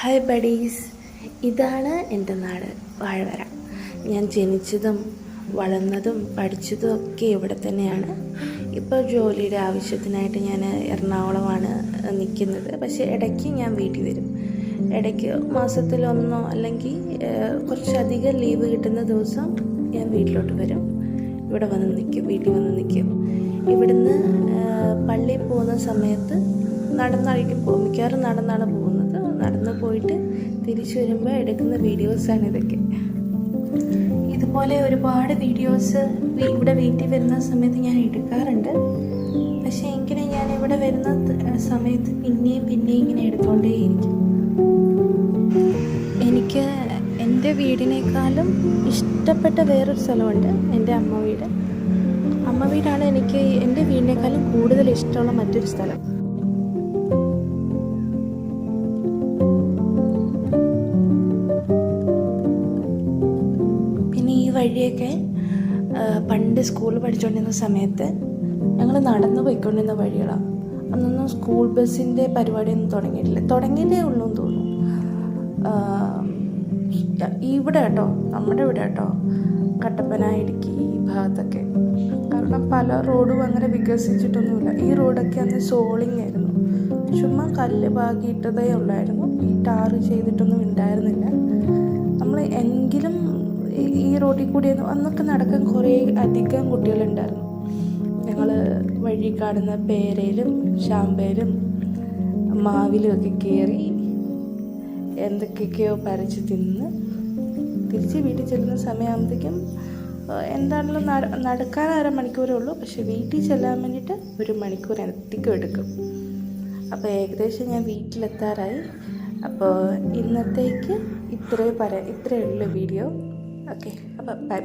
Hi buddies, ഇതാണ് എൻ്റെ നാട് വാഴവര. ഞാൻ ജനിച്ചതും വളർന്നതും പഠിച്ചതും ഒക്കെ ഇവിടെ തന്നെയാണ്. ഇപ്പോൾ ജോലിയുടെ ആവശ്യത്തിനായിട്ട് ഞാൻ എറണാകുളമാണ് നിൽക്കുന്നത്. പക്ഷേ ഇടയ്ക്ക് ഞാൻ വീട്ടിൽ വരും. ഇടയ്ക്ക് മാസത്തിലൊന്നോ അല്ലെങ്കിൽ കുറച്ചധികം ലീവ് കിട്ടുന്ന ദിവസം ഞാൻ വീട്ടിലോട്ട് വരും. ഇവിടെ വന്ന് നിൽക്കും, വീട്ടിൽ വന്ന് നിൽക്കും. ഇവിടുന്ന് പള്ളിയിൽ പോകുന്ന സമയത്ത് നടന്നായിരിക്കും പോകും. മിക്കവാറും നടന്നാണ് പോകുന്നത്. നടന്നു പോയിട്ട് തിരിച്ചു വരുമ്പോൾ എടുക്കുന്ന വീഡിയോസാണ് ഇതൊക്കെ. ഇതുപോലെ ഒരുപാട് വീഡിയോസ് ഇവിടെ വീട്ടിൽ വരുന്ന സമയത്ത് ഞാൻ എടുക്കാറുണ്ട്. പക്ഷേ എങ്കിലും ഞാൻ ഇവിടെ വരുന്ന സമയത്ത് പിന്നെയും ഇങ്ങനെ എടുത്തുകൊണ്ടേയിരിക്കും. എനിക്ക് എൻ്റെ വീടിനേക്കാളും ഇഷ്ടപ്പെട്ട വേറൊരു സ്ഥലമുണ്ട്, എൻ്റെ അമ്മ വീട്. അമ്മ വീടാണ് എനിക്ക് എൻ്റെ വീടിനേക്കാളും കൂടുതൽ ഇഷ്ടമുള്ള മറ്റൊരു സ്ഥലം. പിന്നെ ഈ വഴിയൊക്കെ പണ്ട് സ്കൂളിൽ പഠിച്ചുകൊണ്ടിരുന്ന സമയത്ത് ഞങ്ങൾ നടന്നു പോയിക്കൊണ്ടിരുന്ന വഴികളാണ്. അന്നൊന്നും സ്കൂൾ ബസ്സിൻ്റെ പരിപാടിയൊന്നും തുടങ്ങിയിട്ടേ ഉള്ളൂ എന്ന് തോന്നുന്നു. ഇവിടെ കേട്ടോ, നമ്മുടെ ഇവിടെ കേട്ടോ, കട്ടപ്പന, ഇടുക്കി ഈ ഭാഗത്തൊക്കെ. കാരണം പല റോഡും അങ്ങനെ വികസിച്ചിട്ടൊന്നുമില്ല. ഈ റോഡൊക്കെ അന്ന് സോളിങ് ആയിരുന്നു. ചുമ്മാ കല്ല് പാകിയിട്ടതേ ഉള്ളായിരുന്നു. ഈ ടാറ് ചെയ്തിട്ടൊന്നും ഉണ്ടായിരുന്നില്ല. നമ്മൾ എങ്കിലും ഈ റോഡിൽ കൂടി അന്നൊക്കെ നടക്കാൻ കുറേ അധികം കുട്ടികളുണ്ടായിരുന്നു. ഞങ്ങൾ വഴി കാണുന്ന പേരയിലും ശാമ്പയിലും മാവിലും ഒക്കെ കയറി എന്തൊക്കെയൊക്കെയോ പറിച്ച് തിന്ന് തിരിച്ച് വീട്ടിൽ ചെല്ലുന്ന സമയമാകുമ്പോഴത്തേക്കും എന്താണെങ്കിലും നടക്കാൻ അരമണിക്കൂരേ ഉള്ളൂ. പക്ഷെ വീട്ടിൽ ചെല്ലാൻ വേണ്ടിയിട്ട് 1 മണിക്കൂർ അധികം എടുക്കും. അപ്പോൾ ഏകദേശം ഞാൻ വീട്ടിലെത്താറായി. അപ്പോൾ ഇന്നത്തേക്ക് ഇത്രയേ ഉള്ളൂ വീഡിയോ. ഓക്കെ, അപ്പോൾ ബൈ.